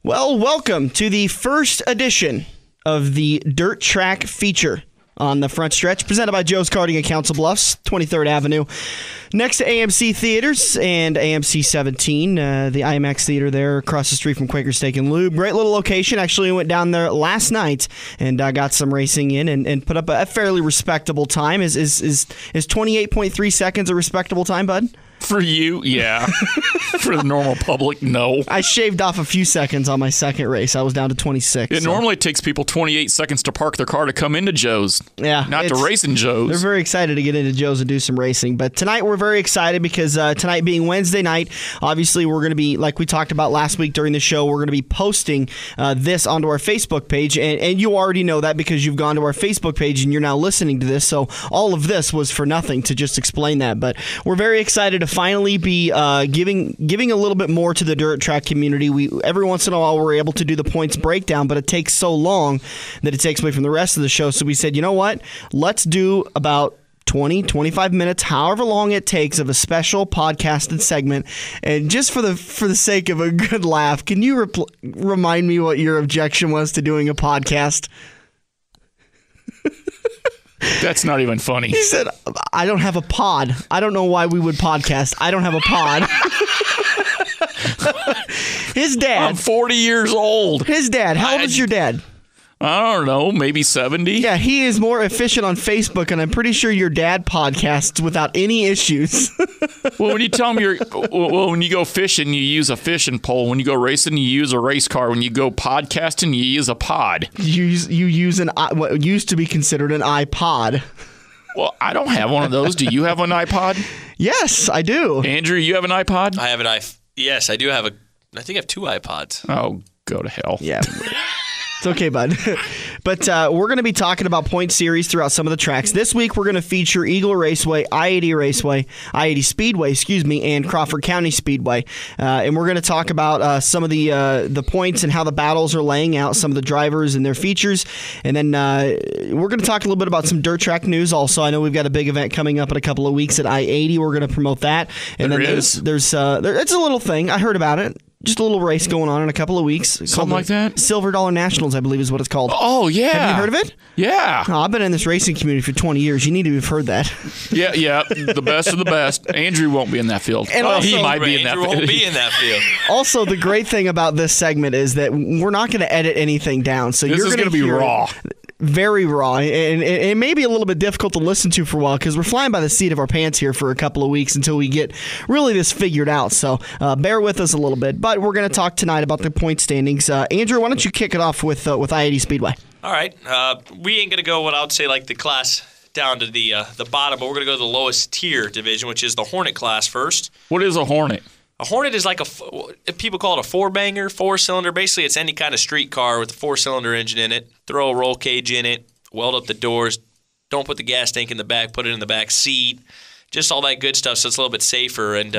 Well, welcome to the first edition of the Dirt Track feature on the front stretch, presented by Joe's Karting in Council Bluffs, 23rd Avenue, next to AMC Theaters and AMC 17, the IMAX theater there across the street from Quaker Steak and Lube. Great little location. Actually, we went down there last night and got some racing in and put up a fairly respectable time. Is 28.3 seconds a respectable time, bud? For you, yeah. For the normal public, no. I shaved off a few seconds on my second race. I was down to 26. It normally takes people 28 seconds to park their car to come into Joe's. Yeah. Not to race in Joe's. They're very excited to get into Joe's and do some racing. But tonight we're very excited because tonight being Wednesday night, obviously we're going to be, like we talked about last week during the show, we're going to be posting this onto our Facebook page. And you already know that because you've gone to our Facebook page and you're now listening to this. So all of this was for nothing to just explain that. But we're very excited to finally be giving a little bit more to the dirt track community. We every once in a while we're able to do the points breakdown, but it takes so long that it takes away from the rest of the show. So we said, you know what? Let's do about 20, 25 minutes, however long it takes, of a special podcasted segment. And just for the sake of a good laugh, can you remind me what your objection was to doing a podcast? That's not even funny. He said, I don't have a pod. I don't know why we would podcast. I don't have a pod. His dad. I'm 40 years old. His dad. How old is your dad? I don't know, maybe 70? Yeah, he is more efficient on Facebook, and I'm pretty sure your dad podcasts without any issues. Well, when you tell him when you go fishing, you use a fishing pole. When you go racing, you use a race car. When you go podcasting, you use a pod. You use what used to be considered an iPod. Well, I don't have one of those. Do you have an iPod? Yes, I do. Andrew, you have an iPod? I have an Yes, I do have I think I have two iPods. Oh, go to hell. Yeah. It's okay, bud. But we're going to be talking about point series throughout some of the tracks. This week, we're going to feature Eagle Raceway, I-80 Raceway, I-80 Speedway, and Crawford County Speedway. And we're going to talk about some of the points and how the battles are laying out, some of the drivers and their features. And then we're going to talk a little bit about some dirt track news also. I know we've got a big event coming up in a couple of weeks at I-80. We're going to promote that. And it's a little thing. I heard about it. Just a little race going on in a couple of weeks. Something like that? Silver Dollar Nationals, I believe is what it's called. Oh, yeah. Have you heard of it? Yeah. Oh, I've been in this racing community for 20 years. You need to have heard that. Yeah. The best of the best. Andrew won't be in that field. And also, he might be in that field. Andrew won't be in that field. Also, the great thing about this segment is that we're not going to edit anything down. So this is going to be raw. Very raw, and it may be a little bit difficult to listen to for a while because we're flying by the seat of our pants here for a couple of weeks until we get really this figured out. So bear with us a little bit. But we're going to talk tonight about the point standings. Andrew, why don't you kick it off with I-80 Speedway? All right. We ain't going to go what I would say like the class down to the bottom, but we're going to go to the lowest tier division, which is the Hornet class first. What is a Hornet? A Hornet is like people call it a four-banger, four-cylinder. Basically, it's any kind of street car with a four-cylinder engine in it. Throw a roll cage in it, weld up the doors. Don't put the gas tank in the back. Put it in the back seat. Just all that good stuff, so it's a little bit safer and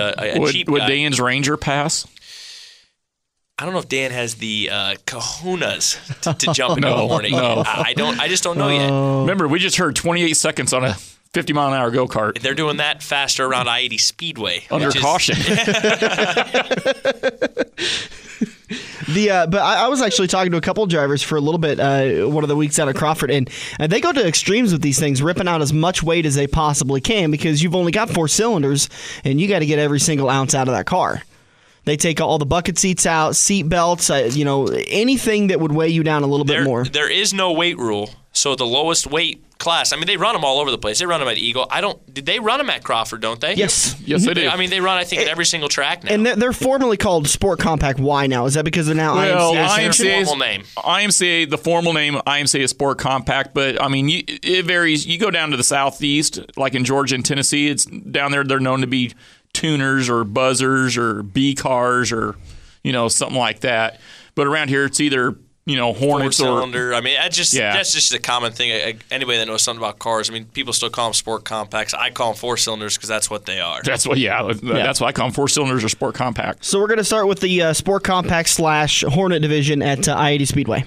cheap. Would Dan's Ranger pass? I don't know if Dan has the kahunas to jump into a Hornet. No. I just don't know yet. Remember, we just heard 28 seconds on a 50-mile-an-hour go-kart. They're doing that faster around I-80 Speedway. Under caution. But I was actually talking to a couple of drivers for a little bit one of the weeks out of Crawford, and they go to extremes with these things, ripping out as much weight as they possibly can because you've only got 4 cylinders, and you got to get every single ounce out of that car. They take all the bucket seats out, seat belts, anything that would weigh you down a little bit more. There is no weight rule, so the lowest weight class. I mean, they run them all over the place. They run them at Eagle. Did they run them at Crawford? Don't they? Yes, they do. I mean, they run. I think at every single track now. And they're formally called Sport Compact. Why now? Is that because they're now IMCA? Formal name. IMCA. The formal name IMCA is Sport Compact. But I mean, it varies. You go down to the southeast, like in Georgia and Tennessee. It's down there. They're known to be tuners or buzzers or B cars or something like that. But around here, it's either Hornets four-cylinder. I mean, that's just a common thing. Anybody that knows something about cars, I mean, people still call them sport compacts. I call them four-cylinders because that's what they are. That's what I call them, four-cylinders or sport compact. So we're going to start with the sport compact / Hornet division at I-80 Speedway.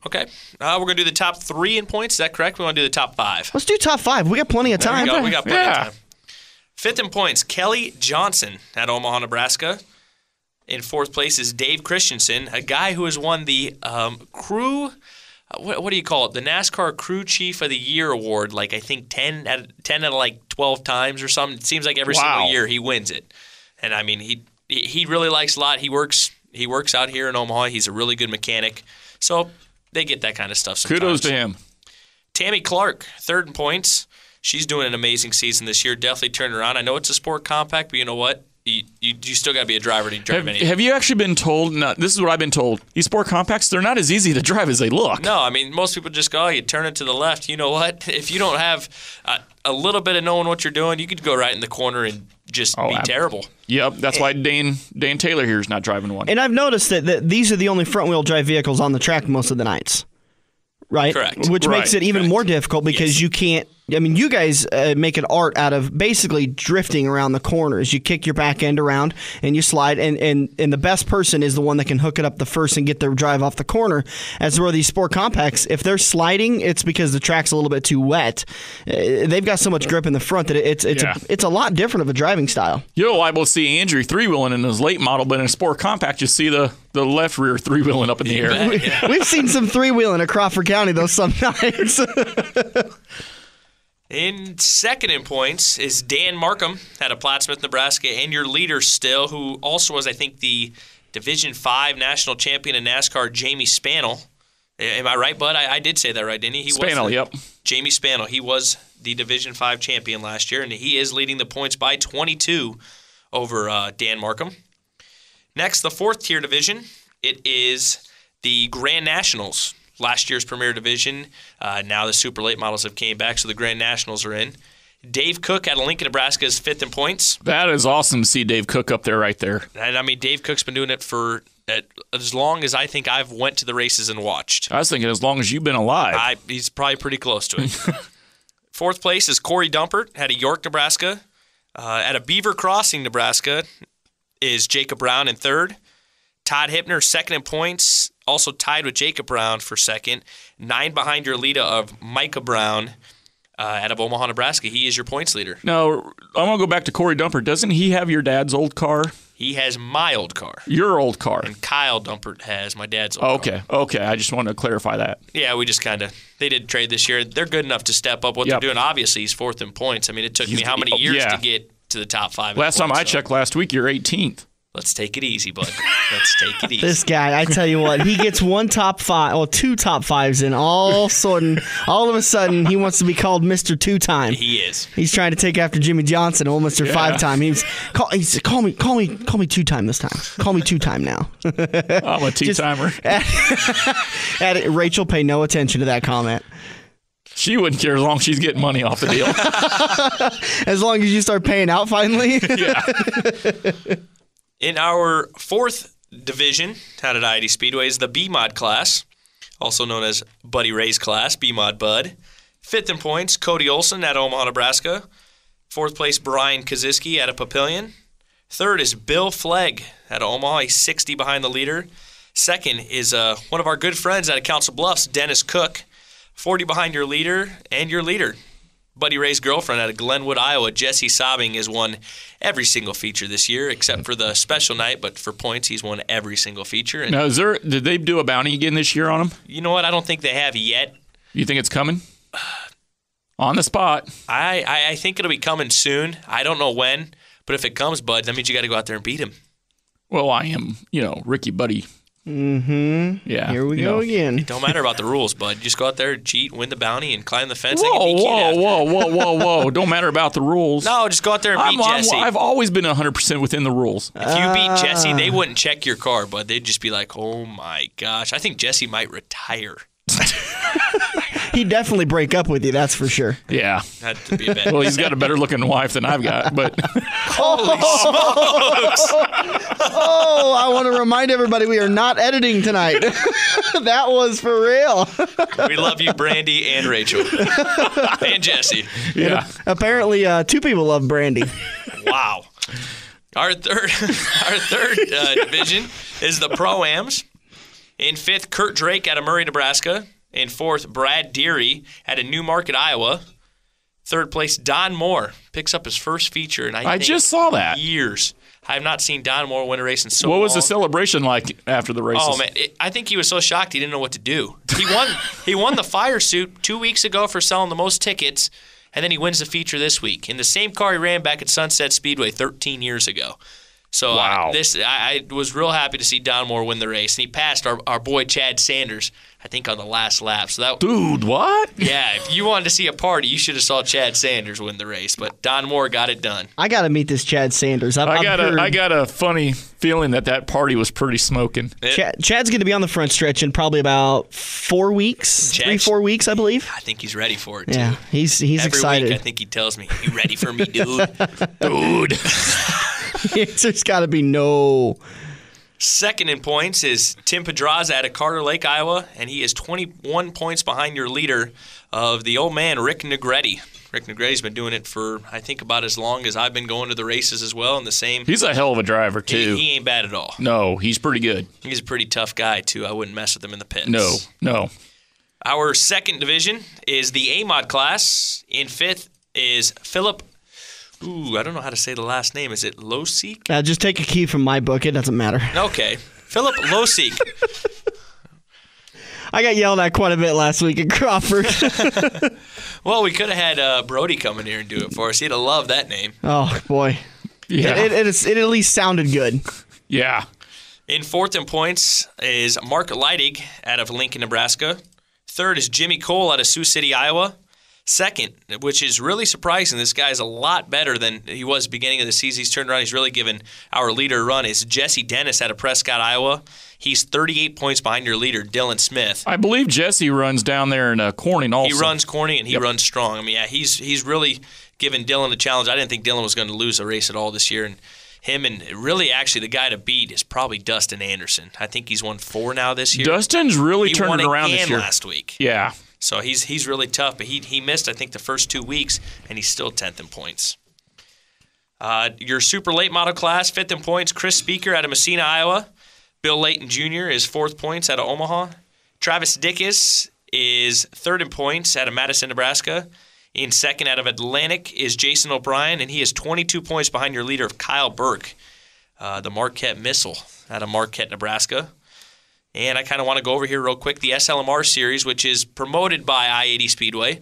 Okay. We're going to do the top 3 in points. Is that correct? We want to do the top 5. Let's do top 5. We got plenty of time. We got plenty of time. 5th in points, Kelly Johnson at Omaha, Nebraska. In fourth place is Dave Christensen, a guy who has won the crew. What do you call it? The NASCAR Crew Chief of the Year award. Like I think 10 out of like 12 times or something. It seems like every single year he wins it. And I mean he really likes a lot. He works out here in Omaha. He's a really good mechanic. So they get that kind of stuff sometimes. Kudos to him. Tammy Clark, third in points. She's doing an amazing season this year. Definitely turned around. I know it's a sport compact, but you know what? You still got to be a driver to drive anything. Have you actually been told? No, this is what I've been told. These sport compacts, they're not as easy to drive as they look. No, I mean, most people just go, you turn it to the left. You know what? If you don't have a little bit of knowing what you're doing, you could go right in the corner and just be terrible. Yep, that's why Dan Taylor here is not driving one. And I've noticed that these are the only front-wheel drive vehicles on the track most of the nights. Right? Correct. Which makes it even more difficult because you can't. I mean, you guys make an art out of basically drifting around the corners. You kick your back end around and you slide, and the best person is the one that can hook it up the first and get their drive off the corner. As where these sport compacts, if they're sliding, it's because the track's a little bit too wet. They've got so much grip in the front that it's a lot different of a driving style. You're liable to see Andrew three-wheeling in his late model, but in a sport compact, you see the left rear three-wheeling up in the air. We've seen some three-wheeling at Crawford County, though, sometimes. In second in points is Dan Markham out of Plattsmouth, Nebraska, and your leader still, who also was, I think, the Division 5 national champion in NASCAR, Jamie Spannell. Am I right, bud? I did say that right, didn't he? Spannell, yep. Jamie Spannell. He was the Division 5 champion last year, and he is leading the points by 22 over Dan Markham. Next, the fourth-tier division. It is the Grand Nationals. Last year's Premier Division. Now the super late models have came back, so the Grand Nationals are in. Dave Cook out of Lincoln, Nebraska is fifth in points. That is awesome to see Dave Cook up there right there. And I mean, Dave Cook's been doing it for as long as I think I've went to the races and watched. I was thinking as long as you've been alive. He's probably pretty close to it. Fourth place is Corey Dumpert out of York, Nebraska. Out of Beaver Crossing, Nebraska is Jacob Brown in third. Todd Hippner, second in points, also tied with Jacob Brown for second. 9 behind your leader of Micah Brown out of Omaha, Nebraska. He is your points leader. Now, I'm going to go back to Corey Dumpert. Doesn't he have your dad's old car? He has my old car. Your old car. And Kyle Dumpert has my dad's old car. Okay. I just wanted to clarify that. Yeah, we just they did trade this year. They're good enough to step up what they're doing. Obviously, he's fourth in points. I mean, it took me how many years to get to the top 5? Last time I checked last week, you're 18th. Let's take it easy, bud. Let's take it easy. This guy, I tell you what, he gets one top 5, well, 2 top 5s, and all of a sudden, he wants to be called Mr. Two-Time. He is. He's trying to take after Jimmy Johnson, old Mr. Five-Time. He said, call me Two-Time this time. Call me Two-Time now. I'm a two-timer. Rachel, pay no attention to that comment. She wouldn't care as long as she's getting money off the deal. As long as you start paying out finally. Yeah. In our fourth division out at ID Speedway is the B-Mod class, also known as Buddy Ray's class, B-Mod Bud. Fifth in points, Cody Olson out of Omaha, Nebraska. Fourth place, Brian Kaziski out of Papillion. Third is Bill Flegg out of Omaha. He's 60 behind the leader. Second is one of our good friends out of Council Bluffs, Dennis Cook. 40 behind your leader, and your leader, Buddy Ray's girlfriend out of Glenwood, Iowa, Jessie Sobbing, has won every single feature this year, except for the special night. But for points, he's won every single feature. And now, did they do a bounty again this year on him? You know what? I don't think they have yet. You think it's coming? On the spot. I think it'll be coming soon. I don't know when, but if it comes, Bud, that means you got to go out there and beat him. Well, I am, Ricky Buddy. Mm-hmm. Yeah. Here we go again. It don't matter about the rules, bud. Just go out there, cheat, win the bounty, and climb the fence. Whoa. Don't matter about the rules. No, just go out there and beat Jesse. I've always been 100% within the rules. If you beat Jesse, they wouldn't check your car, bud. They'd just be like, oh, my gosh. I think Jesse might retire. He'd definitely break up with you, that's for sure. Yeah. That'd be a bad Well, he's got a better looking wife than I've got, but holy smokes! Oh, I want to remind everybody we are not editing tonight. That was for real. We love you, Brandy and Rachel. And Jesse. Yeah. And apparently 2 people love Brandy. Wow. Our third division is the Pro-Ams. In fifth, Kurt Drake out of Murray, Nebraska. In fourth, Brad Deary out of Newmarket, Iowa. Third place, Don Moore picks up his first feature in I just saw that. Years. I have not seen Don Moore win a race in so long. What was the celebration like after the races? Oh, man. I think he was so shocked he didn't know what to do. He won the fire suit 2 weeks ago for selling the most tickets, and then he wins the feature this week in the same car he ran back at Sunset Speedway 13 years ago. So wow. I was real happy to see Don Moore win the race, and he passed our boy Chad Sanders, I think, on the last lap. So dude, what? Yeah, if you wanted to see a party, you should have saw Chad Sanders win the race. But Don Moore got it done. I got to meet this Chad Sanders. I got a funny feeling that party was pretty smoking. Chad's going to be on the front stretch in probably about 4 weeks, 3-4 weeks, I believe. I think he's ready for it too. Yeah, he's Every excited. week, I think he tells me, "You ready for me, dude?" Dude. There's got to be no. Second in points is Tim Pedraza out of Carter Lake, Iowa, and he is 21 points behind your leader of the old man, Rick Negretti. Rick Negretti's been doing it for, I think, about as long as I've been going to the races as well. And the same. He's a hell of a driver, too. He ain't bad at all. No, he's pretty good. He's a pretty tough guy, too. I wouldn't mess with him in the pits. No. Our second division is the A-Mod class. In fifth is Philip. I don't know how to say the last name. Is it Losik? Just take a key from my book. It doesn't matter. Okay. Philip Losik. I got yelled at quite a bit last week in Crawford. Well, we could have had Brody come in here and do it for us. He'd have loved that name. Oh, boy. Yeah. It at least sounded good. Yeah. In fourth in points is Mark Leidig out of Lincoln, Nebraska. Third is Jimmy Cole out of Sioux City, Iowa. Second, which is really surprising, this guy's a lot better than he was at the beginning of the season. He's turned around. He's really given our leader a run, is Jesse Dennis out of Prescott, Iowa. He's 38 points behind your leader, Dylan Smith. I believe Jesse runs down there in Corning also. He runs Corning, and he runs strong. I mean, yeah, he's really given Dylan a challenge. I didn't think Dylan was going to lose a race at all this year, and him and really actually the guy to beat is probably Dustin Anderson. I think he's won 4 now this year. Dustin's really turned it around this year. He won again last week. Yeah. So he's really tough, but he missed, I think, the first 2 weeks, and he's still 10th in points. Your super late model class, 5th in points, Chris Speaker out of Messina, Iowa. Bill Layton Jr. is 4th points out of Omaha. Travis Dickus is 3rd in points out of Madison, Nebraska. In 2nd out of Atlantic is Jason O'Brien, and he is 22 points behind your leader, Kyle Burke, the Marquette Missile out of Marquette, Nebraska. And I kind of want to go over here real quick, the SLMR series, which is promoted by I-80 Speedway.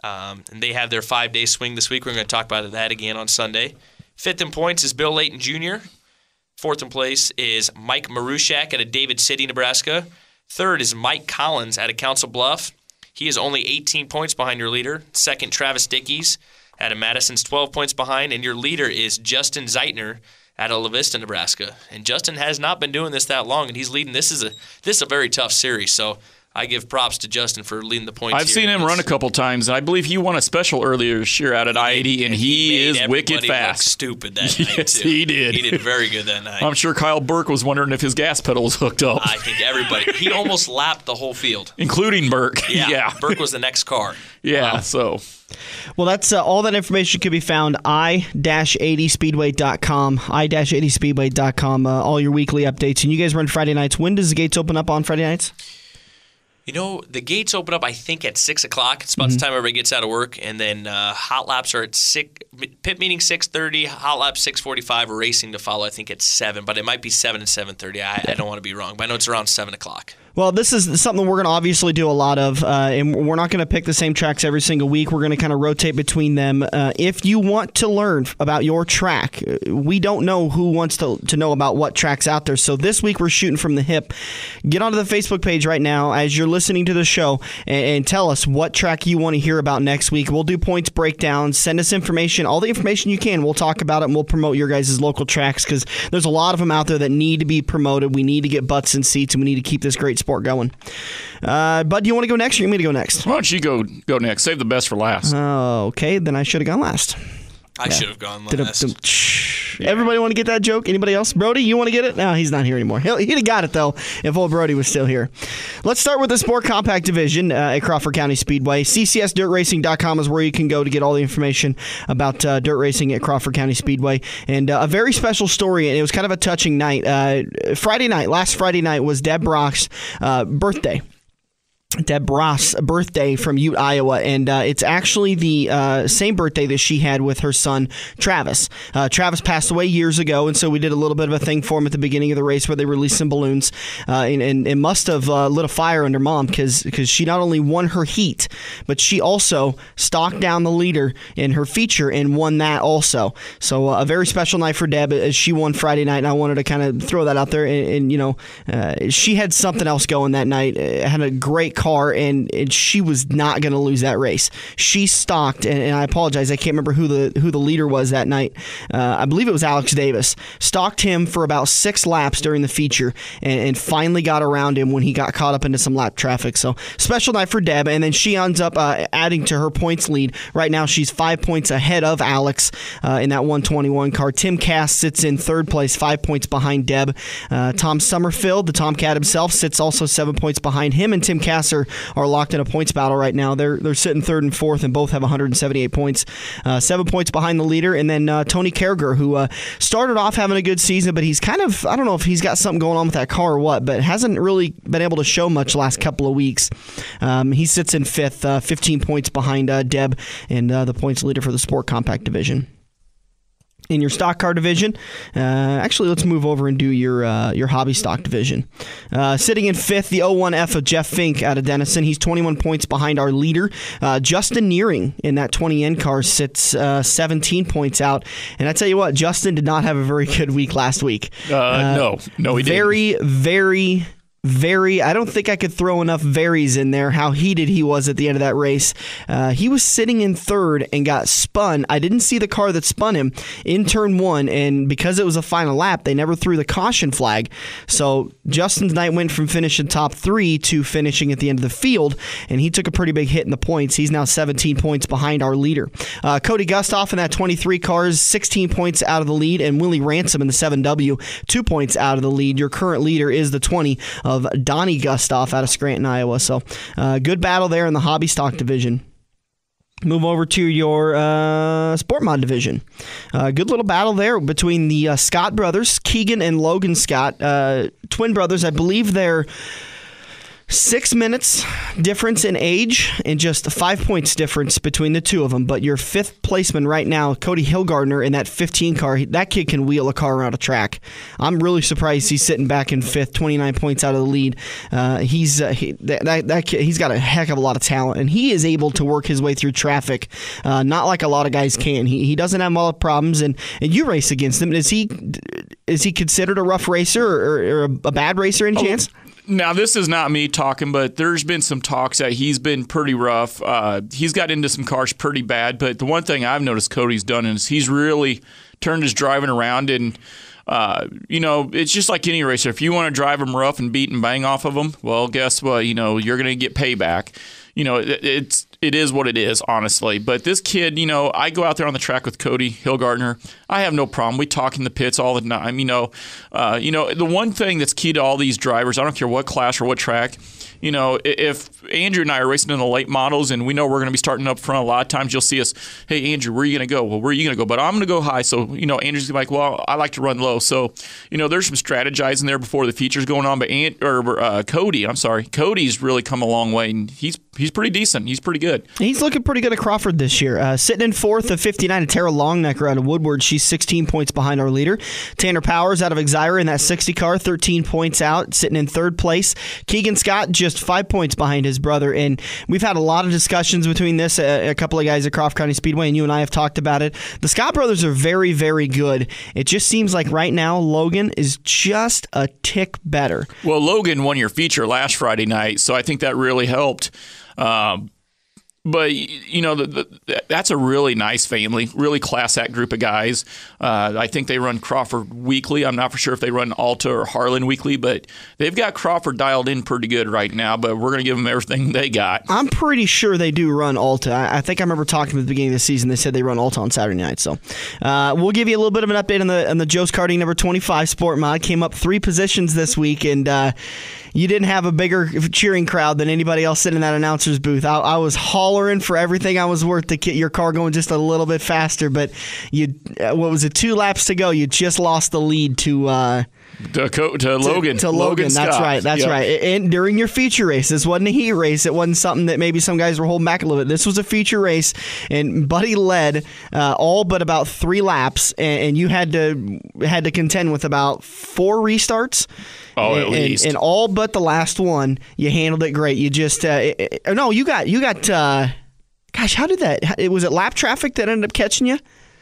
And they have their 5-day swing this week. We're going to talk about that again on Sunday. 5th in points is Bill Layton Jr. 4th in place is Mike Marushak out of David City, Nebraska. 3rd is Mike Collins out of Council Bluff. He is only 18 points behind your leader. 2nd, Travis Dickies out of Madison's 12 points behind. And your leader is Justin Zeitner out of La Vista, Nebraska. And Justin has not been doing this that long, and he's leading. This is a very tough series, so I give props to Justin for leading the points. I've seen him run a couple times, and I believe he won a special earlier this year out at I-80, and he is wicked fast. Look stupid that night, yes, too. he did. He did very good that night. I'm sure Kyle Burke was wondering if his gas pedal was hooked up. I think everybody. He almost lapped the whole field. Including Burke. Yeah. Burke was the next car. Yeah, so... Well, that's all that information can be found i-80speedway.com, i-80speedway.com, all your weekly updates. And you guys run Friday nights. When does the gates open up on Friday nights? You know, the gates open up, I think, at 6 o'clock. It's about the time everybody gets out of work. And then hot laps are at 6, pit meeting 6:30, hot lap 6:45, racing to follow, I think, at 7. But it might be 7 and 7:30. I don't want to be wrong, but I know it's around 7 o'clock. Well, this is something we're going to obviously do a lot of, and we're not going to pick the same tracks every single week. We're going to kind of rotate between them. If you want to learn about your track, we don't know who wants to know about what track's out there. So this week we're shooting from the hip. Get onto the Facebook page right now as you're listening to the show and tell us what track you want to hear about next week. We'll do points breakdowns. Send us information, all the information you can. We'll talk about it, and we'll promote your guys' local tracks because there's a lot of them out there that need to be promoted. We need to get butts in seats, and we need to keep this great sport going. Bud, do you want to go next or you want me to go next? Why don't you go next? Save the best for last. Okay, then I should have gone last. I should have gone last. Everybody want to get that joke? Anybody else? Brody, you want to get it? No, he's not here anymore. He'd have got it, though, if old Brody was still here. Let's start with the Sport Compact Division at Crawford County Speedway. ccsdirtracing.com is where you can go to get all the information about dirt racing at Crawford County Speedway. And a very special story, and it was kind of a touching night. Last Friday night was Deb Brock's birthday. Deb Ross' birthday from Ute, Iowa, and it's actually the same birthday that she had with her son, Travis. Travis passed away years ago, and so we did a little bit of a thing for him at the beginning of the race where they released some balloons, and it must have lit a fire under Mom because she not only won her heat, but she also stalked down the leader in her feature and won that also. So a very special night for Deb as she won Friday night, and I wanted to kind of throw that out there, and she had something else going that night. Had a great car, and she was not going to lose that race. She stalked, and I apologize, I can't remember who the leader was that night. I believe it was Alex Davis. Stalked him for about 6 laps during the feature, and finally got around him when he got caught up into some lap traffic. So special night for Deb, and then she ends up adding to her points lead. Right now she's 5 points ahead of Alex in that 121 car. Tim Cass sits in third place, 5 points behind Deb. Tom Summerfield, the Tomcat himself, sits also 7 points behind him, and Tim Cass are locked in a points battle right now. They're sitting third and fourth, and both have 178 points. 7 points behind the leader, and then Tony Carragher, who started off having a good season, but he's kind of, I don't know if he's got something going on with that car or what, but hasn't really been able to show much the last couple of weeks. He sits in fifth, 15 points behind Deb, and the points leader for the Sport Compact division. In your stock car division, actually, let's move over and do your hobby stock division. Sitting in fifth, the 01F of Jeff Fink out of Denison. He's 21 points behind our leader. Justin Nearing in that 20N car sits 17 points out. And I tell you what, Justin did not have a very good week last week. No, he didn't. Very, I don't think I could throw enough varies in there, how heated he was at the end of that race. He was sitting in third and got spun. I didn't see the car that spun him in turn 1, and because it was a final lap, they never threw the caution flag. So Justin's night went from finishing top 3 to finishing at the end of the field, and he took a pretty big hit in the points. He's now 17 points behind our leader. Cody Gustoff in that 23 car is 16 points out of the lead, and Willie Ransom in the 7W, 2 points out of the lead. Your current leader is the 20 of Donnie Gustoff out of Scranton, Iowa. So good battle there in the hobby stock division. Move over to your Sport Mod division. Good little battle there between the Scott brothers, Keegan and Logan Scott. Twin brothers, I believe they're 6 minutes difference in age and just 5 points difference between the two of them. But your fifth placeman right now, Cody Hillgardner, in that 15 car, that kid can wheel a car around a track. I'm really surprised he's sitting back in fifth, 29 points out of the lead. That kid, he's got a heck of a lot of talent, and he is able to work his way through traffic, not like a lot of guys can. He doesn't have a lot of problems, and you race against him. Is he considered a rough racer or a bad racer, any chance? Now, this is not me talking, but there's been some talks that he's been pretty rough. He's got into some cars pretty bad, but the one thing I've noticed Cody's done is he's really turned his driving around, and it's just like any racer. If you want to drive him rough and beat and bang off of him, well, guess what? You're going to get payback. It is what it is, honestly. But this kid, I go out there on the track with Cody Hillgardner. I have no problem. We talk in the pits all the time. The one thing that's key to all these drivers, I don't care what class or what track, if Andrew and I are racing in the late models and we know we're going to be starting up front, a lot of times you'll see us, hey, Andrew, where are you going to go? Well, where are you going to go? But I'm going to go high. So, Andrew's like, well, I like to run low. So, there's some strategizing there before the feature's going on. But Cody's really come a long way, and he's pretty decent. He's pretty good. He's looking pretty good at Crawford this year. Sitting in fourth of 59 of Tara Longnecker out of Woodward. She's 16 points behind our leader. Tanner Powers out of Exira in that 60 car, 13 points out, sitting in third place. Keegan Scott just 5 points behind his brother. And we've had a lot of discussions between this. A couple of guys at Crawford County Speedway, and you and I have talked about it. The Scott brothers are very, very good. It just seems like right now Logan is just a tick better. Well, Logan won your feature last Friday night, so I think that really helped. But, that's a really nice family, really class act group of guys. I think they run Crawford weekly. I'm not for sure if they run Alta or Harlan weekly, but they've got Crawford dialed in pretty good right now, but we're going to give them everything they got. I'm pretty sure they do run Alta. I think I remember talking at the beginning of the season. They said they run Alta on Saturday night. So we'll give you a little bit of an update on the Joe's Karting number 25 Sport Mod. Came up 3 positions this week, and you didn't have a bigger cheering crowd than anybody else sitting in that announcer's booth. I was hollering for everything I was worth to get your car going just a little bit faster, but 2 laps to go, you just lost the lead to To Logan. To Logan. That's Scott. right. That's right. And during your feature race, this wasn't a heat race. It wasn't something that maybe some guys were holding back a little bit. This was a feature race, and Buddy led all but about 3 laps, and you had to contend with about 4 restarts. Oh, at least. And all but the last one, you handled it great. You just you got. Gosh, how did that? Was it lap traffic that ended up catching you?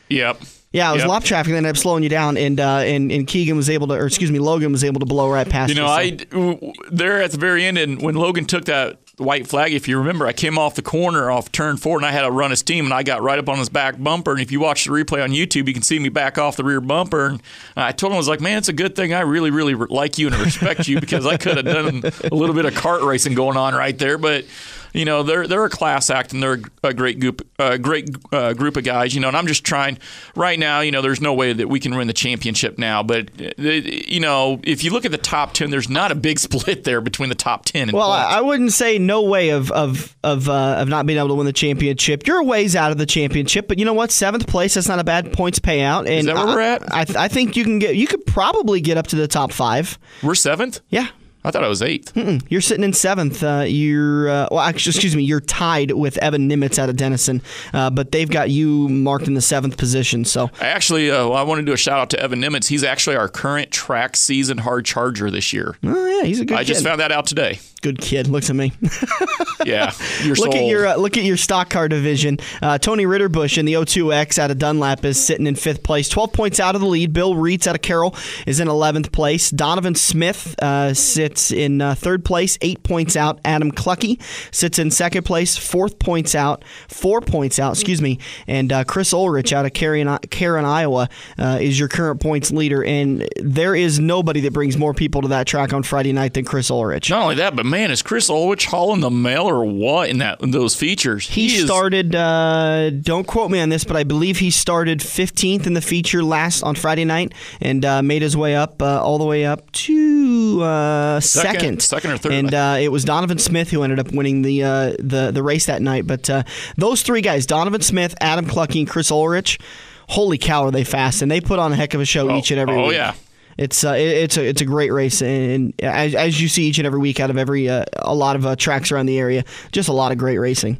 Yep. Yeah, it was lap traffic that ended up slowing you down, and Keegan was able to, Logan was able to blow right past you. There at the very end, and when Logan took that white flag, if you remember, I came off the corner off turn 4, and I had to run his team, and I got right up on his back bumper. And if you watch the replay on YouTube, you can see me back off the rear bumper. And I told him, I was like, man, it's a good thing I really, really like you and respect you, because I could have done a little bit of kart racing going on right there. But they're a class act, and they're a great group of guys. And I'm just trying right now. There's no way that we can win the championship now. But if you look at the top 10, there's not a big split there between the top 10. Well, I wouldn't say no way of not being able to win the championship. You're a ways out of the championship, but you know what? 7th place. That's not a bad points payout. And is that where we're at? I think you could probably get up to the top 5. We're 7th? Yeah. I thought I was 8th. You're sitting in 7th. You're tied with Evan Nimitz out of Denison, but they've got you marked in the 7th position. So I want to do a shout out to Evan Nimitz. He's actually our current track season hard charger this year. Oh yeah, he's a good kid. I just found that out today. Good kid. Looks at me. Yeah. Look at your stock car division. Tony Ritterbusch in the 02X out of Dunlap is sitting in 5th place, 12 points out of the lead. Bill Reitz out of Carroll is in 11th place. Donovan Smith sits in 3rd place, 8 points out. Adam Clucky sits in 2nd place, 4 points out. And Chris Ulrich out of Caron, Iowa is your current points leader. And there is nobody that brings more people to that track on Friday night than Chris Ulrich. Not only that, but man, is Chris Ulrich hauling the mail or what in those features? He started, don't quote me on this, but I believe he started 15th in the feature on Friday night and made his way up all the way up to second or third. And it was Donovan Smith who ended up winning the race that night. But those 3 guys, Donovan Smith, Adam Clucky, and Chris Ulrich, holy cow, are they fast, and they put on a heck of a show each and every week. Oh yeah. It's a great race, and as you see each and every week out of a lot of tracks around the area, just a lot of great racing.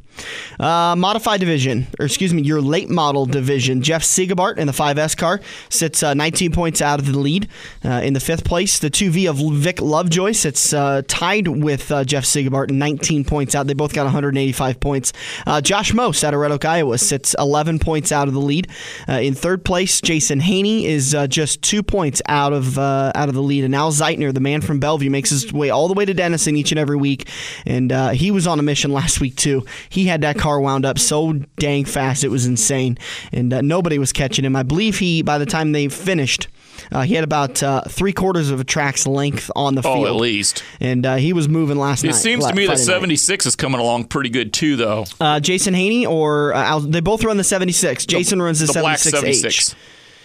Modified division, your late model division. Jeff Sigebart in the 5S car sits 19 points out of the lead in the 5th place. The 2V of Vic Lovejoy sits tied with Jeff Sigebart, 19 points out. They both got 185 points. Josh Most out of Red Oak, Iowa sits 11 points out of the lead. In 3rd place, Jason Haney is just 2 points out of the lead. And Al Zeitner, the man from Bellevue, makes his way all the way to Denison each and every week. And he was on a mission last week, too. He had that car wound up so dang fast, it was insane. And nobody was catching him. I believe by the time they finished, he had about 3/4 of a track's length on the field. Oh, at least. And he was moving last night. It seems to me that 76 is coming along pretty good, too, though. Jason Haney or they both run the 76. Jason runs the 76H.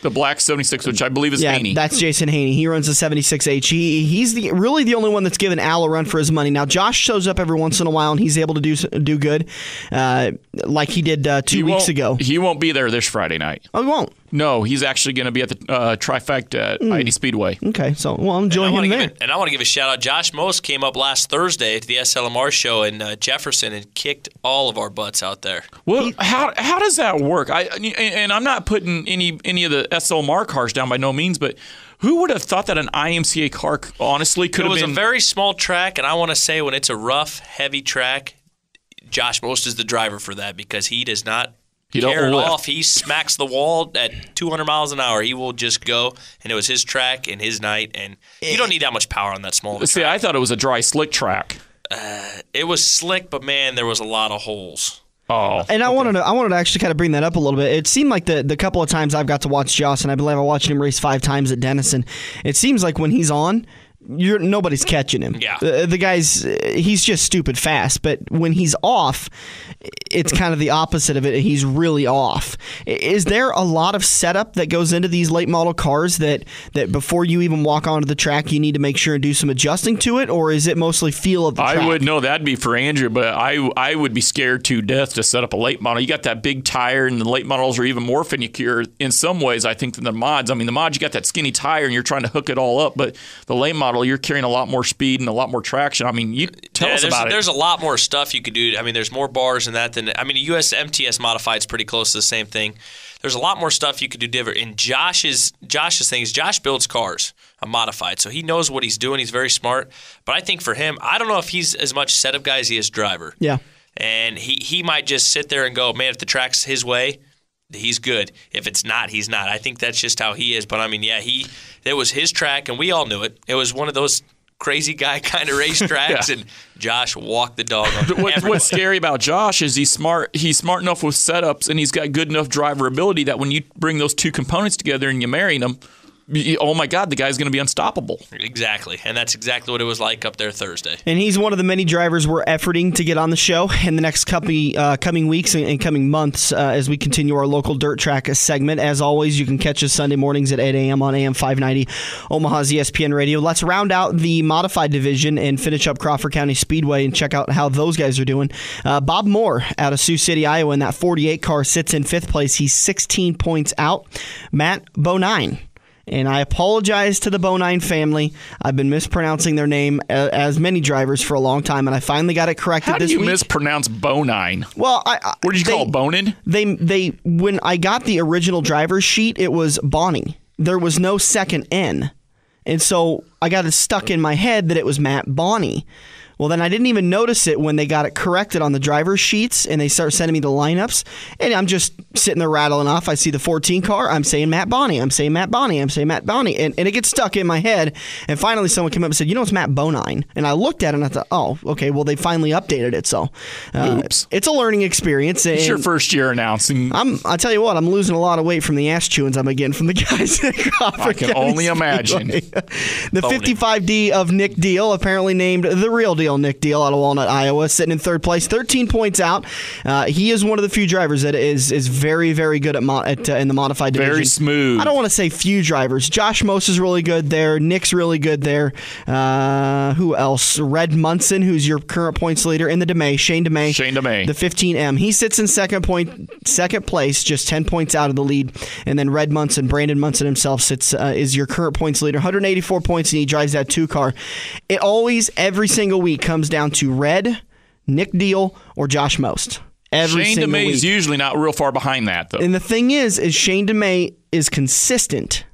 The black 76, which I believe is Haney. That's Jason Haney. He runs the 76H. He's really the only one that's given Al a run for his money. Now, Josh shows up every once in a while, and he's able to do good, like he did 2 weeks ago. He won't be there this Friday night. Oh, he won't? No, he's actually going to be at the trifecta at ID Speedway. Okay, so enjoy him there. And I want to give a shout out. Josh Most came up last Thursday to the SLMR show in Jefferson and kicked all of our butts out there. Well, how does that work? And I'm not putting any of the SLMR cars down by no means, but who would have thought that an IMCA car honestly could have been? It was a very small track, and I want to say when it's a rough, heavy track, Josh Most is the driver for that because he does not care it off. He smacks the wall at 200 miles an hour. He will just go, and it was his track and his night, and you don't need that much power on that small track. See, I thought it was a dry, slick track. It was slick, but man, there was a lot of holes. Oh, and I wanted to actually kind of bring that up a little bit. It seemed like the couple of times I've got to watch Joss, and I believe I watched him race 5 times at Denison, it seems like when he's on, nobody's catching him. Yeah. The guy's, he's just stupid fast, but when he's off, it's kind of the opposite of it. He's really off. Is there a lot of setup that goes into these late model cars that before you even walk onto the track, you need to make sure and do some adjusting to it, or is it mostly feel of the track? I would know that'd be for Andrew, but I would be scared to death to set up a late model. You got that big tire, and the late models are even more finicky in some ways, I think, than the mods. I mean, the mods, you got that skinny tire, and you're trying to hook it all up, but the late model, you're carrying a lot more speed and a lot more traction. I mean, tell us about it. There's a lot more stuff you could do. I mean, there's more bars in that than – I mean, a US MTS modified is pretty close to the same thing. There's a lot more stuff you could do different. And Josh's thing is Josh builds cars modified, so he knows what he's doing. He's very smart. But I think for him, I don't know if he's as much setup guy as he is driver. Yeah. And he might just sit there and go, man, if the track's his way – he's good. If it's not, he's not. I think that's just how he is. But, I mean, yeah, it was his track, and we all knew it. It was one of those crazy guy kind of race tracks, and Josh walked the dog on What's scary about Josh is he's smart enough with setups, and he's got good enough driver ability that when you bring those two components together and you marry them, oh my God, the guy's going to be unstoppable. Exactly, and that's exactly what it was like up there Thursday. And he's one of the many drivers we're efforting to get on the show in the next coming weeks and coming months as we continue our local dirt track segment. As always, you can catch us Sunday mornings at 8 a.m. on AM 590, Omaha's ESPN Radio. Let's round out the modified division and finish up Crawford County Speedway and check out how those guys are doing. Bob Moore out of Sioux City, Iowa, in that 48 car sits in 5th place. He's 16 points out. Matt Bonine. And I apologize to the Bonine family. I've been mispronouncing their name as many drivers for a long time, and I finally got it corrected this week. How do you mispronounce Bonine? Well, what did you call it, Bonin? They when I got the original driver's sheet, it was Bonnie. There was no second N. And so I got it stuck in my head that it was Matt Bonney. Well, then I didn't even notice it when they got it corrected on the driver's sheets and they start sending me the lineups. And I'm just sitting there rattling off. I see the 14 car. I'm saying Matt Bonney. I'm saying Matt Bonney. I'm saying Matt Bonney. And it gets stuck in my head. And finally someone came up and said, it's Matt Bonine. And I looked at it and I thought, oh, okay, well, they finally updated it. So oops. It's a learning experience. It's your first year announcing. I'll tell you what, I'm losing a lot of weight from the ass chewings I'm getting from the guys at Crawford I can only imagine. The 55D of Nick Deal, apparently named the real deal Nick Deal out of Walnut, Iowa, sitting in 3rd place, 13 points out. He is one of the few drivers that is very, very good in the modified division. Very smooth. I don't want to say few drivers. Josh Mose is really good there. Nick's really good there. Who else? Red Munson, who's your current points leader in the DeMay. Shane DeMay. The 15M. He sits in second place, just 10 points out of the lead. And then Red Munson, Brandon Munson himself, is your current points leader. 184 points, and he drives that 2 car. It always, every single week, comes down to Red, Nick Deal, or Josh Most. Shane DeMay is usually not real far behind that, though. And the thing is Shane DeMay is consistent.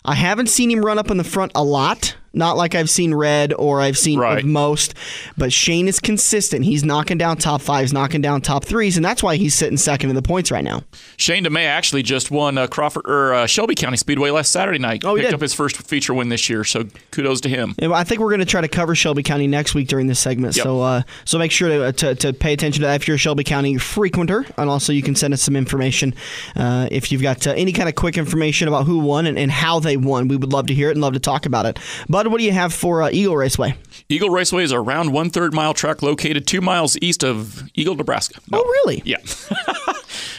I haven't seen him run up in the front a lot. Not like I've seen Red or I've seen Most, but Shane is consistent. He's knocking down top 5s, knocking down top 3s, and that's why he's sitting second in the points right now. Shane DeMay actually just won Crawford or Shelby County Speedway last Saturday night. Oh, he picked up his first feature win this year, so kudos to him. Yeah, I think we're going to try to cover Shelby County next week during this segment, so make sure to pay attention to that if you're a Shelby County frequenter, and also you can send us some information if you've got any kind of quick information about who won and how they won. We would love to hear it and love to talk about it. Bud, what do you have for Eagle Raceway? Eagle Raceway is a round 1/3 mile track located 2 miles east of Eagle, Nebraska. No. Oh, really? Yeah.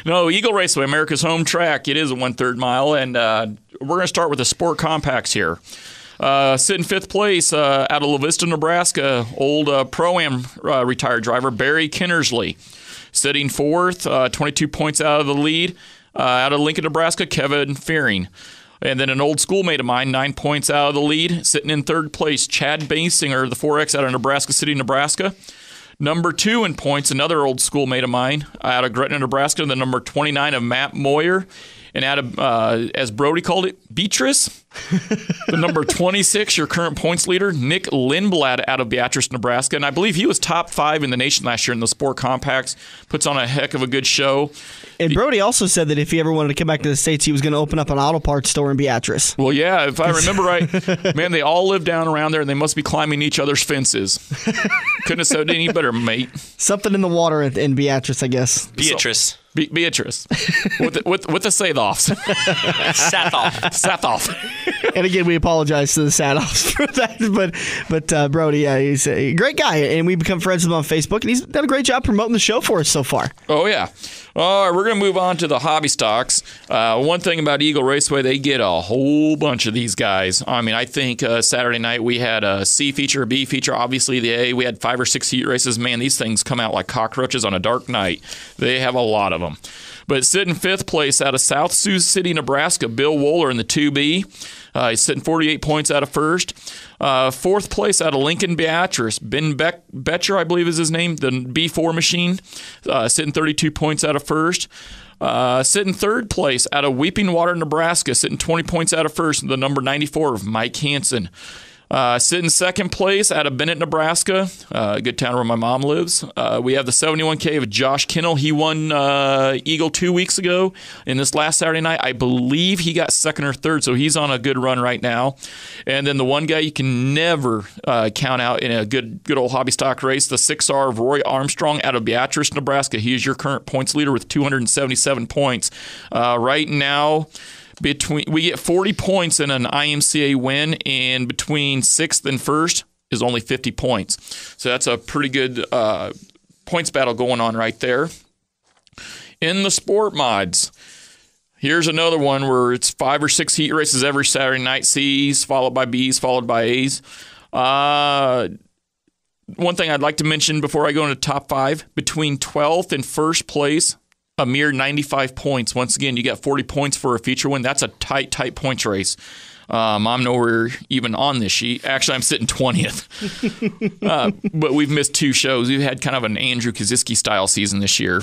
No, Eagle Raceway, America's home track. It is a 1/3 mile, and we're going to start with the Sport Compacts here. Sitting 5th place out of La Vista, Nebraska, old Pro-Am retired driver Barry Kinnersley. Sitting 4th, 22 points out of the lead, out of Lincoln, Nebraska, Kevin Fearing. And then an old schoolmate of mine, 9 points out of the lead, sitting in 3rd place, Chad Basinger, the 4X out of Nebraska City, Nebraska. Number 2 in points, another old schoolmate of mine out of Gretna, Nebraska, the number 29 of Matt Moyer. And out of, as Brody called it, Beatrice. The number 26, your current points leader, Nick Lindblad out of Beatrice, Nebraska. And I believe he was top 5 in the nation last year in the Sport Compacts. Puts on a heck of a good show. And Brody also said that if he ever wanted to come back to the States, he was going to open up an auto parts store in Beatrice. Well, yeah, if I remember right, man, they all live down around there, and they must be climbing each other's fences. Couldn't have said any better, mate. Something in the water in Beatrice, I guess. Beatrice. Beatrice. with the Sathoffs. Sathoff. And again, we apologize to the Sathoffs for that. But Brody, yeah, he's a great guy, and we become friends with him on Facebook, and he's done a great job promoting the show for us so far. Oh, yeah. All right, we're going to move on to the hobby stocks. One thing about Eagle Raceway, they get a whole bunch of these guys. I mean, I think Saturday night we had a C feature, a B feature, obviously the A. We had 5 or 6 heat races. Man, these things come out like cockroaches on a dark night. They have a lot of them. But sitting 5th place out of South Sioux City, Nebraska, Bill Wohler in the 2B. He's sitting 48 points out of 1st. 4th place out of Lincoln, Beatrice, Ben Betcher, I believe is his name, the B4 machine, sitting 32 points out of 1st. Sitting 3rd place out of Weeping Water, Nebraska, sitting 20 points out of 1st, the number 94 of Mike Hansen. Sitting 2nd place out of Bennett, Nebraska, a good town where my mom lives. We have the 71K of Josh Kinnell. He won Eagle 2 weeks ago. In this last Saturday night, I believe he got 2nd or 3rd, so he's on a good run right now. And then the one guy you can never count out in a good old hobby stock race, the 6R of Roy Armstrong out of Beatrice, Nebraska. He is your current points leader with 277 points. Right now, we get 40 points in an IMCA win, and between 6th and 1st is only 50 points. So that's a pretty good points battle going on right there. In the sport mods, here's another one where it's 5 or 6 heat races every Saturday night, C's, followed by B's, followed by A's. One thing I'd like to mention before I go into top 5, between 12th and 1st place, a mere 95 points. Once again, you got 40 points for a feature win. That's a tight points race. I'm nowhere even on this sheet. Actually, I'm sitting 20th. But we've missed 2 shows. We've had kind of an Andrew Kaziski style season this year.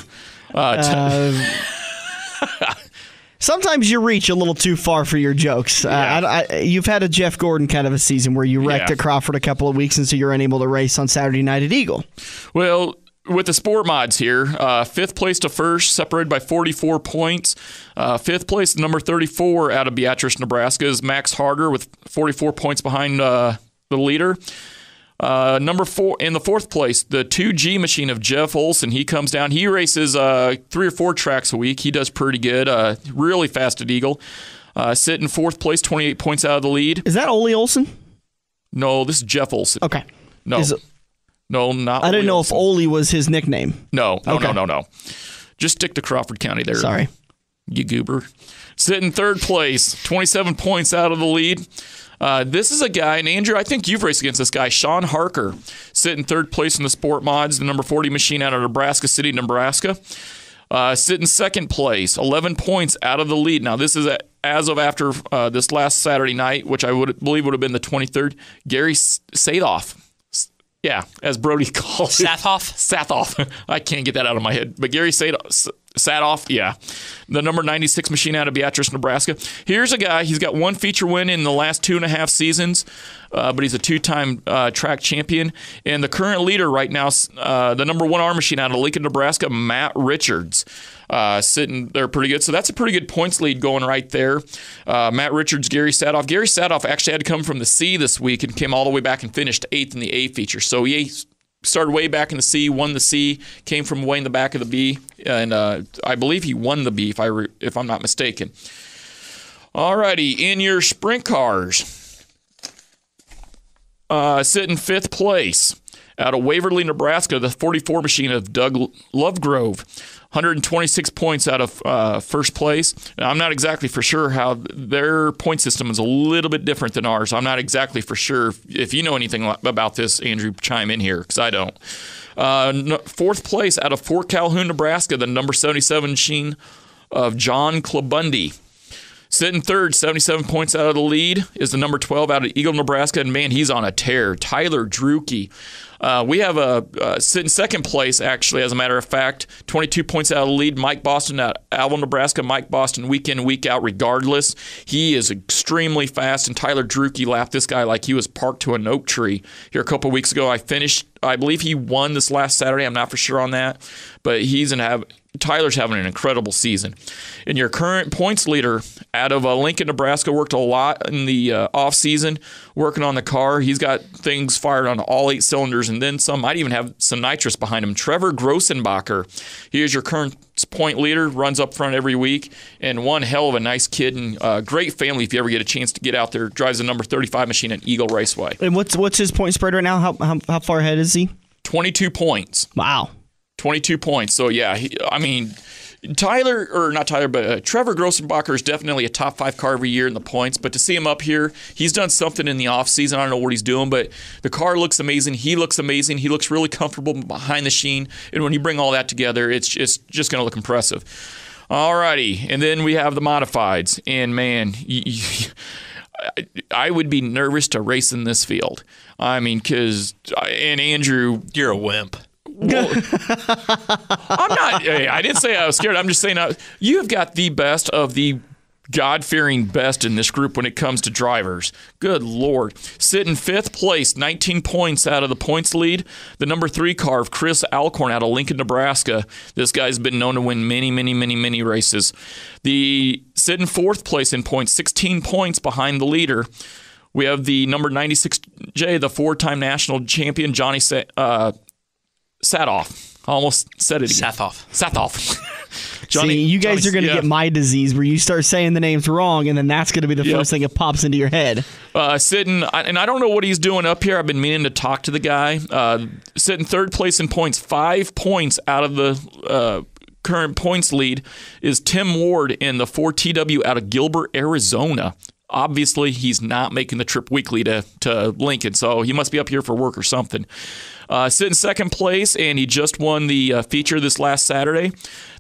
Sometimes you reach a little too far for your jokes. You've had a Jeff Gordon kind of a season where you wrecked at Crawford a couple of weeks, and so you're unable to race on Saturday night at Eagle. Well, with the sport mods here, 5th place to 1st, separated by 44 points. 5th place, number 34 out of Beatrice, Nebraska, is Max Harder with 44 points behind the leader. Number 4 in the 4th place, the 2G machine of Jeff Olson. He comes down. He races 3 or 4 tracks a week. He does pretty good. Really fast at Eagle. Sitting 4th place, 28 points out of the lead. Is that Ole Olson? No, this is Jeff Olson. Okay. No. No, not. I didn't know if Ole was his nickname. No. Just stick to Crawford County there. Sorry. You goober. Sitting 3rd place, 27 points out of the lead. This is a guy, and Andrew, I think you've raced against this guy, Sean Harker, sitting 3rd place in the sport mods, the number 40 machine out of Nebraska City, Nebraska. Sitting 2nd place, 11 points out of the lead. Now, this is as of after this last Saturday night, which I believe would have been the 23rd, Gary Sathoff. Yeah, as Brody calls it. Sathoff. I can't get that out of my head. But Gary Sathoff, yeah. The number 96 machine out of Beatrice, Nebraska. Here's a guy, he's got 1 feature win in the last 2.5 seasons, but he's a 2-time track champion. And the current leader right now, the number 1R machine out of Lincoln, Nebraska, Matt Richards. Sitting there pretty good. So that's a pretty good points lead going right there. Matt Richards, Gary Sathoff. Gary Sathoff actually had to come from the C this week and came all the way back and finished 8th in the A feature. So he started way back in the C, won the C, came from way in the back of the B, and I believe he won the B if I'm not mistaken. All righty, in your sprint cars, sitting 5th place out of Waverly, Nebraska, the 44 machine of Doug Lovegrove. 126 points out of 1st place. Now, I'm not exactly for sure how their point system is a little bit different than ours. I'm not exactly for sure. If you know anything about this, Andrew, chime in here, because I don't. 4th place out of Fort Calhoun, Nebraska, the number 77 machine of John Klabundy. Sitting 3rd, 77 points out of the lead, is the number 12 out of Eagle, Nebraska, and man, he's on a tear. Tyler Druke. We have a sitting 2nd place, actually, as a matter of fact, 22 points out of the lead. Mike Boston at Alvin, Nebraska. Mike Boston week in, week out, regardless. He is extremely fast, and Tyler Druke laughed this guy like he was parked to an oak tree. Here a couple weeks ago, I finished I believe he won this last Saturday. I'm not for sure on that, but Tyler's having an incredible season. And your current points leader out of Lincoln, Nebraska, worked a lot in the offseason working on the car. He's got things fired on all 8 cylinders and then some. Might even have some nitrous behind him. Trevor Grossenbacher, he is your current point leader, runs up front every week, and one hell of a nice kid and great family if you ever get a chance to get out there. Drives the number 35 machine at Eagle Raceway. And what's his point spread right now? How far ahead is he? 22 points. Wow. 22 points. So, yeah, Trevor Grossenbacher is definitely a top 5 car every year in the points. But to see him up here, he's done something in the offseason. I don't know what he's doing, but the car looks amazing. He looks amazing. He looks really comfortable behind the sheen. And when you bring all that together, it's just going to look impressive. All righty. And then we have the modifieds. And, man, I would be nervous to race in this field. Because Andrew, you're a wimp. Well, I'm not. I didn't say I was scared. I'm just saying you've got the best of the God-fearing best in this group when it comes to drivers. Good Lord. Sitting 5th place, 19 points out of the points lead. The number 3 car of Chris Alcorn out of Lincoln, Nebraska. This guy's been known to win many races. The sitting 4th place in points, 16 points behind the leader. We have the number 96J, the 4-time national champion, Johnny Satoff. I almost said it again. Sathoff. Johnny, see, you guys are going to get my disease where you start saying the names wrong, and then that's going to be the first thing that pops into your head. Sitting, and I don't know what he's doing up here. I've been meaning to talk to the guy. Sitting 3rd place in points, 5 points out of the current points lead is Tim Ward in the 4TW out of Gilbert, Arizona. Obviously, he's not making the trip weekly to Lincoln, so he must be up here for work or something. Sitting 2nd place, and he just won the feature this last Saturday.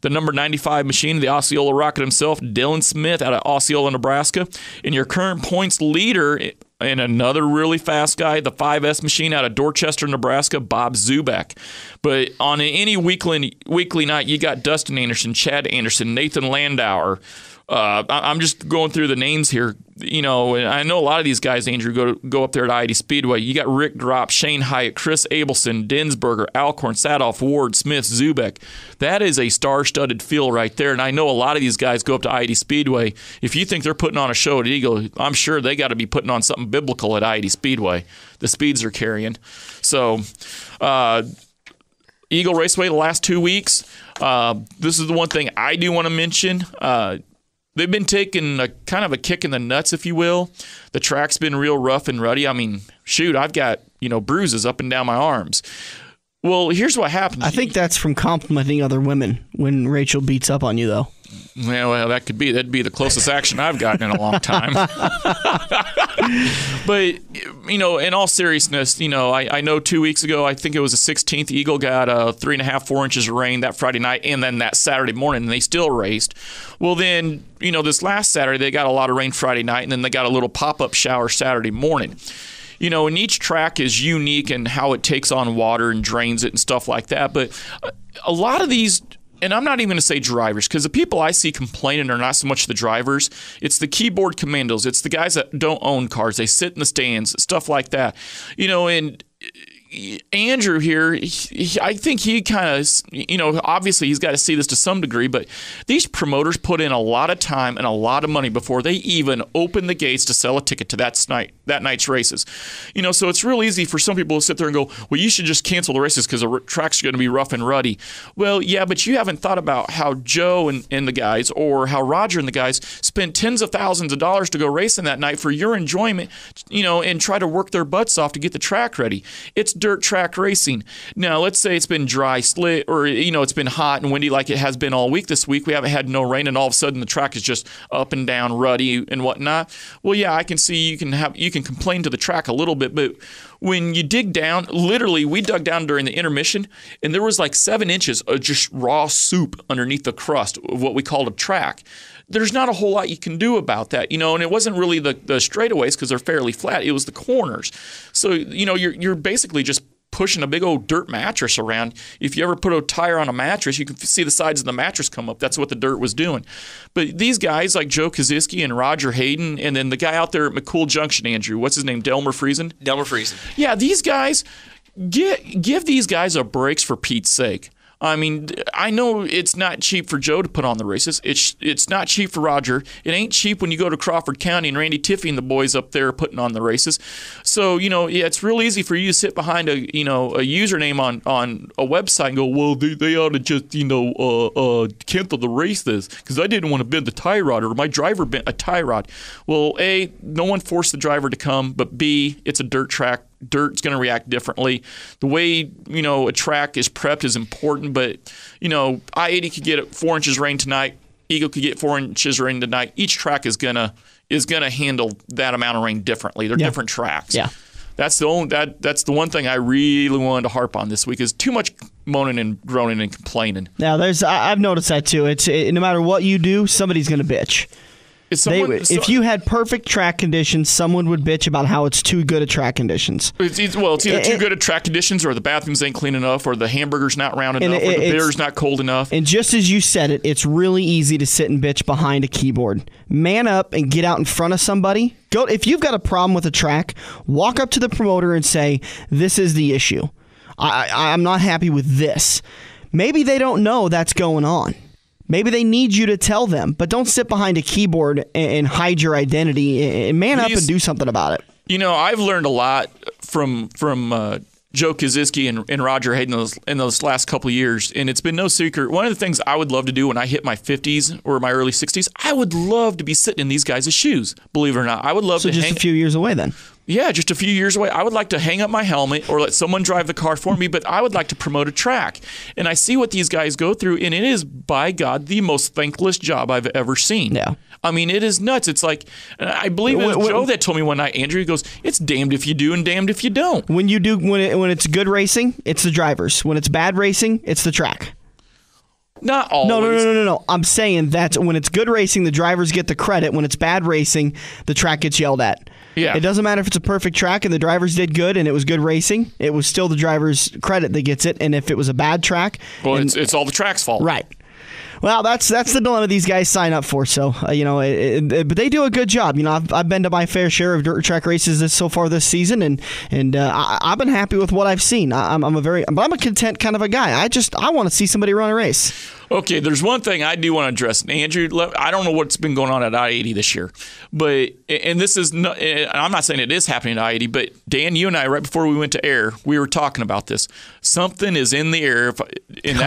The number 95 machine, the Osceola Rocket himself, Dylan Smith out of Osceola, Nebraska. And your current points leader, and another really fast guy, the 5S machine out of Dorchester, Nebraska, Bob Zubek. But on any weekly night, you got Dustin Anderson, Chad Anderson, Nathan Landauer. I'm just going through the names here. And I know a lot of these guys, Andrew, go up there at I-80 Speedway. You got Rick Drop, Shane Hyatt, Chris Abelson, Dinsberger, Alcorn, Sadoff, Ward, Smith, Zubek. That is a star-studded field right there. And I know a lot of these guys go up to I-80 Speedway. If you think they're putting on a show at Eagle, I'm sure they got to be putting on something biblical at I-80 Speedway. The speeds are carrying. So, Eagle Raceway the last 2 weeks. This is the one thing I do want to mention. They've been taking kind of a kick in the nuts, if you will. The track's been real rough and ruddy. I've got, bruises up and down my arms. Well, here's what happens. I think that's from complimenting other women when Rachel beats up on you, though. Yeah, well, that'd be the closest action I've gotten in a long time. But, in all seriousness, I know 2 weeks ago, I think it was the 16th, Eagle got 3.5, 4 inches of rain that Friday night, and then that Saturday morning, and they still raced. Well, then, this last Saturday, they got a lot of rain Friday night, and then they got a little pop-up shower Saturday morning. And each track is unique in how it takes on water and drains it and stuff like that. But a lot of these, and I'm not even going to say drivers, because the people I see complaining are not so much the drivers. It's the keyboard commandos. It's the guys that don't own cars. They sit in the stands, stuff like that. And Andrew here, I think he kind of, obviously he's got to see this to some degree, but these promoters put in a lot of time and a lot of money before they even open the gates to sell a ticket to that night's races. So it's real easy for some people to sit there and go, well, you should just cancel the races because the track's going to be rough and ruddy. Well, yeah, but you haven't thought about how Joe and the guys, or how Roger and the guys spent tens of thousands of dollars to go racing that night for your enjoyment, and try to work their butts off to get the track ready. It's dirt track racing. Now, let's say it's been dry, slit, or it's been hot and windy like it has been all week this week. We haven't had no rain, and all of a sudden the track is just up and down, ruddy and whatnot. Well, yeah, I can see you can complain to the track a little bit, but when you dig down, literally, we dug down during the intermission, and there was like 7 inches of just raw soup underneath the crust of what we called a track. There's not a whole lot you can do about that, and it wasn't really the straightaways because they're fairly flat. It was the corners. So, you're basically just pushing a big old dirt mattress around. If you ever put a tire on a mattress, you can see the sides of the mattress come up. That's what the dirt was doing. But these guys like Joe Kaziski and Roger Hayden, and then the guy out there at McCool Junction, Andrew, what's his name, Delmer Friesen? Delmer Friesen. Yeah, these guys, give these guys a breaks for Pete's sake. I mean, I know it's not cheap for Joe to put on the races. It's not cheap for Roger. It ain't cheap when you go to Crawford County and Randy Tiffy and the boys up there putting on the races. So, it's real easy for you to sit behind a username on a website and go, well, they ought to just, cancel the races because I didn't want to bend the tie rod or my driver bent a tie rod. Well, A, no one forced the driver to come, but B, it's a dirt track. Dirt's going to react differently. The way, a track is prepped is important, but, I-80 could get 4 inches rain tonight. Eagle could get 4 inches rain tonight. Each track is gonna handle that amount of rain differently. They're different tracks. Yeah. That's the one thing I really wanted to harp on this week is too much moaning and groaning and complaining. Now, I've noticed that too. No matter what you do, somebody's going to bitch. If you had perfect track conditions, someone would bitch about how it's too good at track conditions. It's either too good at track conditions or the bathrooms ain't clean enough or the hamburger's not round enough or the beer's not cold enough. And just as you said it, it's really easy to sit and bitch behind a keyboard. Man up and get out in front of somebody. If you've got a problem with a track, walk up to the promoter and say, this is the issue. I'm not happy with this. Maybe they don't know that's going on. Maybe they need you to tell them, but don't sit behind a keyboard and hide your identity. And man up and do something about it. I've learned a lot from Joe Kaziski and Roger Hayden in those last couple of years, and it's been no secret. One of the things I would love to do when I hit my 50s or my early 60s, I would love to be sitting in these guys' shoes, believe it or not. I would love to just a few years away then. Yeah, just a few years away. I would like to hang up my helmet or let someone drive the car for me, but I would like to promote a track. And I see what these guys go through, and it is, by God, the most thankless job I've ever seen. Yeah. I mean, it is nuts. It's like, I believe it was Joe that told me one night, Andrew, he goes, it's damned if you do and damned if you don't. When it's good racing, it's the drivers. When it's bad racing, it's the track. Not always. No. I'm saying that when it's good racing, the drivers get the credit. When it's bad racing, the track gets yelled at. Yeah. It doesn't matter if it's a perfect track and the drivers did good and it was good racing. It was still the driver's credit that gets it. And if it was a bad track, it's all the track's fault. Right. Well, that's the dilemma these guys sign up for. So, but they do a good job. I've been to my fair share of dirt track races so far this season, and I've been happy with what I've seen. I'm a content kind of a guy. I want to see somebody run a race. Okay, there's one thing I do want to address. Andrew, I don't know what's been going on at I-80 this year, and this is not, I'm not saying it is happening at I-80, but Dan, you and I, right before we went to air, we were talking about this. Something is in the air, and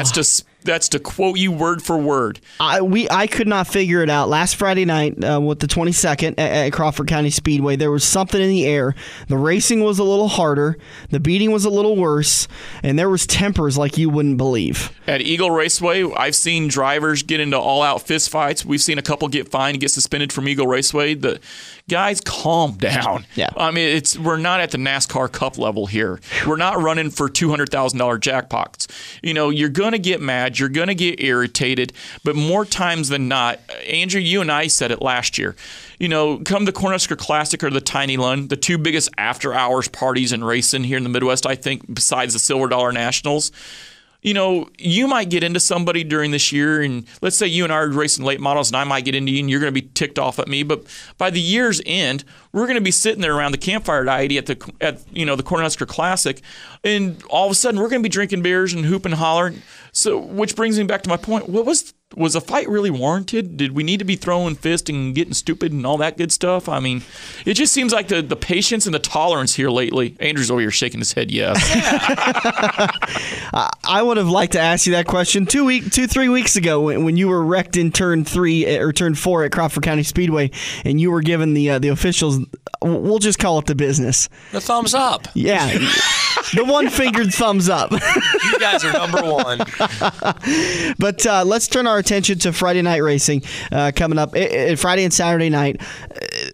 that's to quote you word for word. I could not figure it out. Last Friday night with the 22nd at Crawford County Speedway, there was something in the air. The racing was a little harder. The beating was a little worse. And there was tempers like you wouldn't believe. At Eagle Raceway, I've seen drivers get into all-out fist fights. We've seen a couple get fined and get suspended from Eagle Raceway. The guys, calm down. Yeah. I mean, we're not at the NASCAR Cup level here. We're not running for $200,000 jackpots. You're going to get mad. You're going to get irritated. But more times than not, Andrew, you and I said it last year, come the Cornhusker Classic or the Tiny Lund, the two biggest after-hours parties in racing here in the Midwest, I think, besides the Silver Dollar Nationals. You might get into somebody during this year, and let's say you and I are racing late models, and I might get into you, and you're going to be ticked off at me. But by the year's end, we're going to be sitting there around the campfire at I-80 at the Cornhusker Classic, and all of a sudden we're going to be drinking beers and hooping and hollering. So, which brings me back to my point. Was a fight really warranted? Did we need to be throwing fists and getting stupid and all that good stuff? I mean, it just seems like the patience and the tolerance here lately. Andrew's over here shaking his head, yes. I would have liked to ask you that question 3 weeks ago when you were wrecked in turn 3 or turn 4 at Crawford County Speedway, and you were given the officials, we'll just call it the business. The thumbs up. Yeah. The one-fingered thumbs up. You guys are number one. But let's turn our attention to Friday night racing coming up. Friday and Saturday night,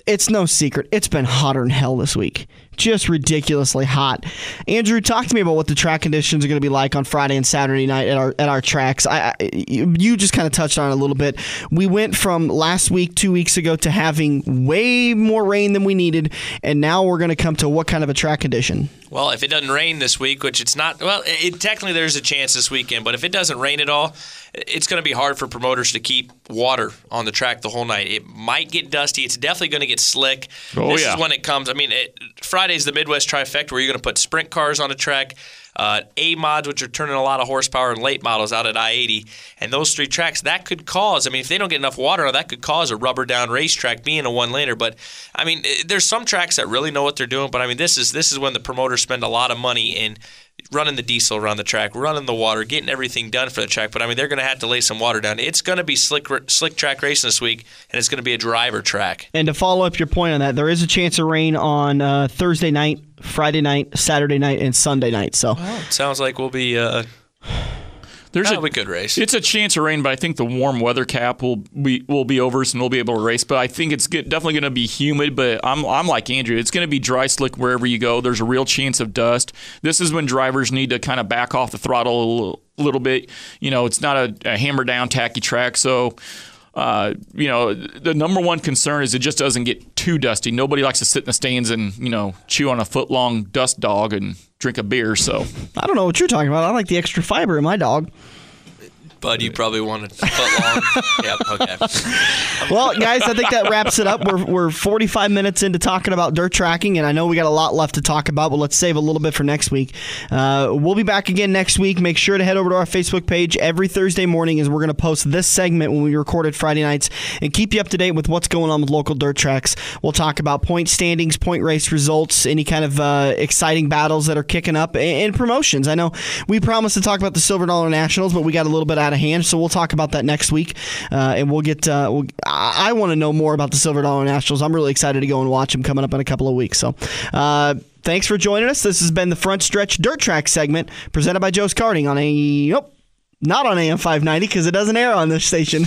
it's no secret. It's been hotter than hell this week. Just ridiculously hot. Andrew, talk to me about what the track conditions are going to be like on Friday and Saturday night at our tracks. You just kind of touched on it a little bit. We went from last week, 2 weeks ago, to having way more rain than we needed, and now we're going to come to what kind of a track condition? Well, if it doesn't rain this week, which it's not, well, technically there's a chance this weekend, but if it doesn't rain at all, it's going to be hard for promoters to keep water on the track the whole night. It might get dusty. It's definitely going to get slick. This is when it comes. I mean, Friday's the Midwest Trifecta where you're going to put sprint cars on the track, A-mods, which are turning a lot of horsepower, and late models out at I-80. And those 3 tracks, that could cause, I mean, if they don't get enough water, that could cause a rubber-down racetrack being a one-laner. But, I mean, there's some tracks that really know what they're doing. But, I mean, this is when the promoters spend a lot of money in running the diesel around the track, running the water, getting everything done for the track. But, I mean, they're going to have to lay some water down. It's going to be slick track racing this week, and it's going to be a driver track. And to follow up your point on that, there is a chance of rain on Thursday night, Friday night, Saturday night, and Sunday night. So sounds like we'll be there's a good race. It's a chance of rain, but I think the warm weather cap will be over, so we'll be able to race. But I think it's definitely going to be humid. But I'm like Andrew. It's going to be dry, slick wherever you go. There's a real chance of dust. This is when drivers need to kind of back off the throttle a little bit. You know, it's not a hammer down, tacky track. So, you know, the number one concern is it just doesn't get too dusty. Nobody likes to sit in the stands and, you know, chew on a foot-long dust dog and drink a beer. So I don't know what you're talking about. I like the extra fiber in my dog. Bud, you probably want a foot long. Yep, okay. Well, guys, I think that wraps it up. We're 45 minutes into talking about dirt tracking, and I know we got a lot left to talk about, but let's save a little bit for next week. We'll be back again next week. Make sure to head over to our Facebook page every Thursday morning as we're going to post this segment when we record it Friday nights and keep you up to date with what's going on with local dirt tracks. We'll talk about point standings, point race results, any kind of exciting battles that are kicking up, and promotions. I know we promised to talk about the Silver Dollar Nationals, but we got a little bit out of hand, so we'll talk about that next week, and we'll get I want to know more about the Silver Dollar Nationals. I'm really excited to go and watch them coming up in a couple of weeks. So thanks for joining us. This has been the Front Stretch Dirt Track segment presented by Joe's Karting on not on AM 590 because it doesn't air on this station.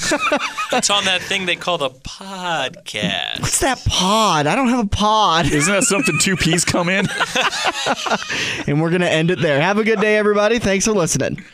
It's on that thing they call the podcast. What's that pod? I don't have a pod. Isn't that something 2 P's come in? And we're going to end it there. Have a good day, everybody. Thanks for listening.